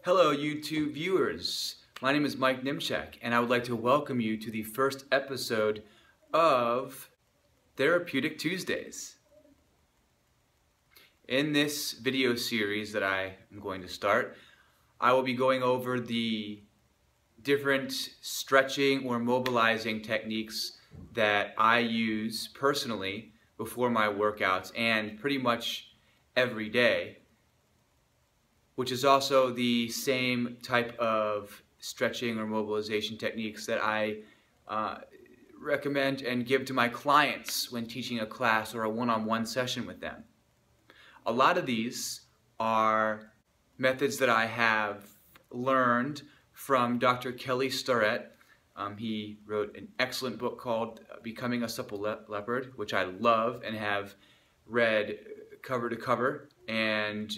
Hello YouTube viewers, my name is Mike Niemchak and I would like to welcome you to the first episode of Therapeutic Tuesdays. In this video series that I am going to start, I will be going over the different stretching or mobilizing techniques that I use personally before my workouts and pretty much every day, which is also the same type of stretching or mobilization techniques that I recommend and give to my clients when teaching a class or a one-on-one session with them. A lot of these are methods that I have learned from Dr. Kelly Starrett. He wrote an excellent book called Becoming a Supple Leopard, which I love and have read cover to cover and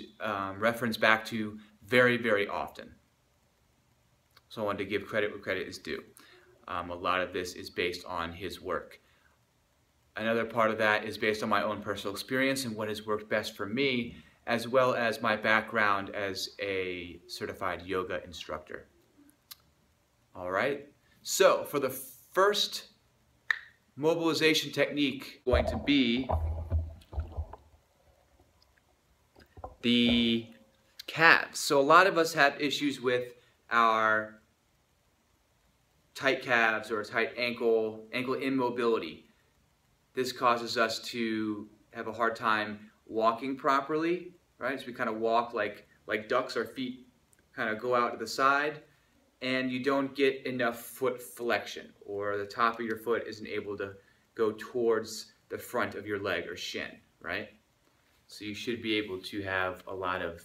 reference back to very, very often. So I wanted to give credit where credit is due. A lot of this is based on his work. Another part of that is based on my own personal experience and what has worked best for me, as well as my background as a certified yoga instructor. All right, so for the first mobilization technique, going to be the calves. So a lot of us have issues with our tight calves or tight ankle immobility. This causes us to have a hard time walking properly, right? So we kind of walk like ducks, our feet kind of go out to the side, and you don't get enough foot flexion, or the top of your foot isn't able to go towards the front of your leg or shin, right? So you should be able to have a lot of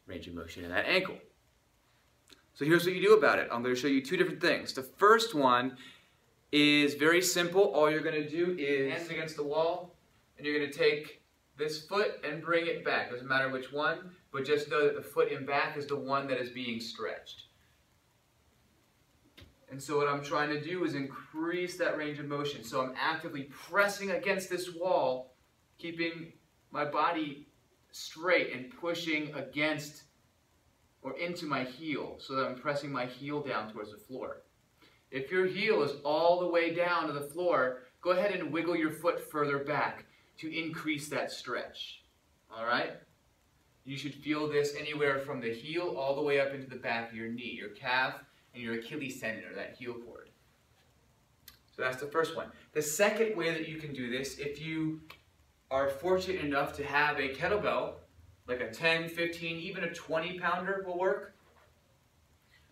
range of motion in that ankle. So here's what you do about it. I'm going to show you two different things. The first one is very simple. All you're going to do is hands against the wall, and you're going to take this foot and bring it back. Doesn't matter which one, but just know that the foot in back is the one that is being stretched. And so what I'm trying to do is increase that range of motion. So I'm actively pressing against this wall, keeping my body straight and pushing against or into my heel so that I'm pressing my heel down towards the floor. If your heel is all the way down to the floor, go ahead and wiggle your foot further back to increase that stretch. All right? You should feel this anywhere from the heel all the way up into the back of your knee, your calf, and your Achilles tendon, or that heel cord. So that's the first one. The second way that you can do this, if you are fortunate enough to have a kettlebell, like a 10, 15, even a 20 pounder will work.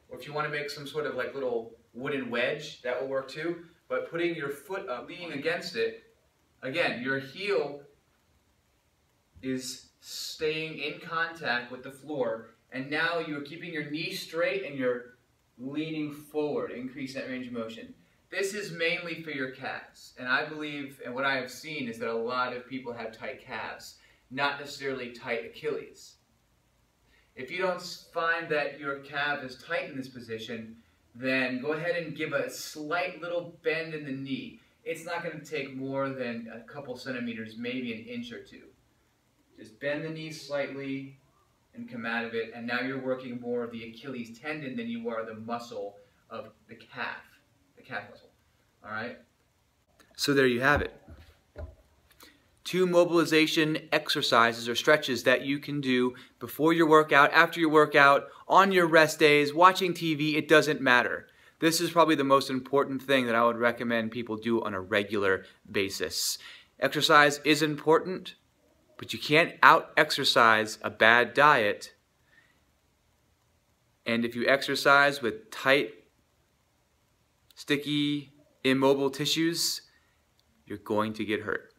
Or if you want to make some sort of like little wooden wedge, that will work too. But putting your foot up, leaning against it, again, your heel is staying in contact with the floor, and now you're keeping your knee straight and you're leaning forward, increase that range of motion. This is mainly for your calves, and I believe, and what I have seen is that a lot of people have tight calves, not necessarily tight Achilles. If you don't find that your calf is tight in this position, then go ahead and give a slight little bend in the knee. It's not going to take more than a couple centimeters, maybe an inch or two. Just bend the knee slightly and come out of it, and now you're working more of the Achilles tendon than you are the muscle of the calf muscle. All right? So there you have it. Two mobilization exercises or stretches that you can do before your workout, after your workout, on your rest days, watching TV, it doesn't matter. This is probably the most important thing that I would recommend people do on a regular basis. Exercise is important, but you can't out-exercise a bad diet. And if you exercise with tight, sticky, immobile tissues, you're going to get hurt.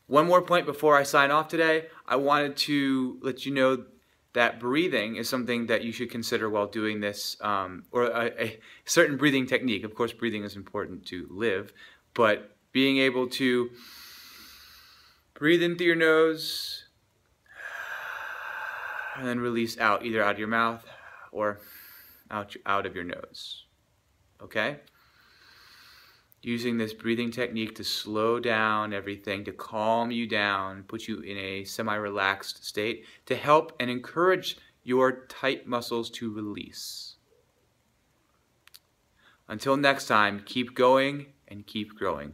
One more point before I sign off today. I wanted to let you know that breathing is something that you should consider while doing this, or a certain breathing technique. Of course, breathing is important to live, but being able to breathe in through your nose and then release out, either out of your mouth or out of your nose. Okay? Using this breathing technique to slow down everything, to calm you down, put you in a semi-relaxed state, to help and encourage your tight muscles to release. Until next time, keep going and keep growing.